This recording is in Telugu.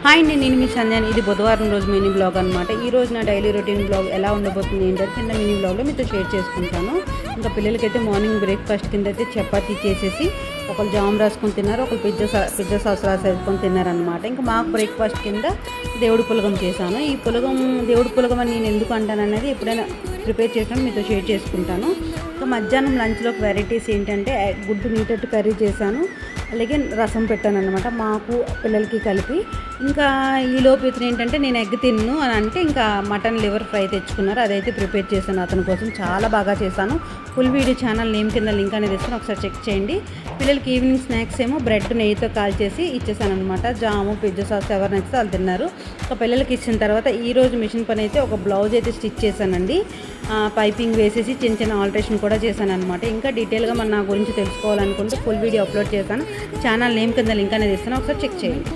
హాయ్ అండి, నేను మీ సంధ్యాని. ఇది బుధవారం రోజు మినీ బ్లాగ్ అనమాట. ఈ రోజు నా డైలీ రొటీన్ బ్లాగ్ ఎలా ఉండబోతుంది ఏంటంటే చిన్న మినీ బ్లాగ్లో మీతో షేర్ చేసుకుంటాను. ఇంకా పిల్లలకైతే మార్నింగ్ బ్రేక్ఫాస్ట్ కింద అయితే చపాతీ చేసేసి ఒకళ్ళు జామ్ రాసుకొని తిన్నారు, ఒకళ్ళు పిజ్జా సాస్ రాసుకొని తిన్నారనమాట. ఇంకా మాకు బ్రేక్ఫాస్ట్ కింద దేవుడి పులగం చేశాను. ఈ పులగం దేవుడి పులగం అని నేను ఎందుకు అంటాను అనేది ఎప్పుడైనా ప్రిపేర్ చేసినప్పుడు మీతో షేర్ చేసుకుంటాను. ఇంకా మధ్యాహ్నం లంచ్లోకి వెరైటీస్ ఏంటంటే గుడ్డు నీటట్టు కర్రీ చేశాను, అలాగే రసం పెట్టాను అనమాట మాకు పిల్లలకి కలిపి. ఇంకా ఈలోపు ఇతను ఏంటంటే నేను ఎగ్ తిన్ను అని అంటే ఇంకా మటన్ లివర్ ఫ్రై తెచ్చుకున్నారు, అదైతే ప్రిపేర్ చేశాను అతని కోసం. చాలా బాగా చేశాను. ఫుల్ వీడియో ఛానల్ నేమ్ కింద లింక్ అనేది ఇస్తాను, ఒకసారి చెక్ చేయండి. పిల్లలకి ఈవినింగ్ స్నాక్స్ ఏమో బ్రెడ్ నెయ్యితో కాల్చేసి ఇచ్చేసాను అనమాట. జాము పిజ్జా సాస్ ఎవరు నచ్చితే వాళ్ళు తిన్నారు. ఒక పిల్లలకి ఇచ్చిన తర్వాత ఈరోజు మిషన్ పని అయితే ఒక బ్లౌజ్ అయితే స్టిచ్ చేశానండి. పైపింగ్ వేసేసి చిన్న చిన్న ఆల్టరేషన్ కూడా చేశాను అనమాట. ఇంకా డీటెయిల్గా మన నా గురించి తెలుసుకోవాలనుకుంటే ఫుల్ వీడియో అప్లోడ్ చేశాను, ఛానల్ నేమ్ కింద లింక్ అనేది ఇస్తాను, ఒకసారి చెక్ చేయండి.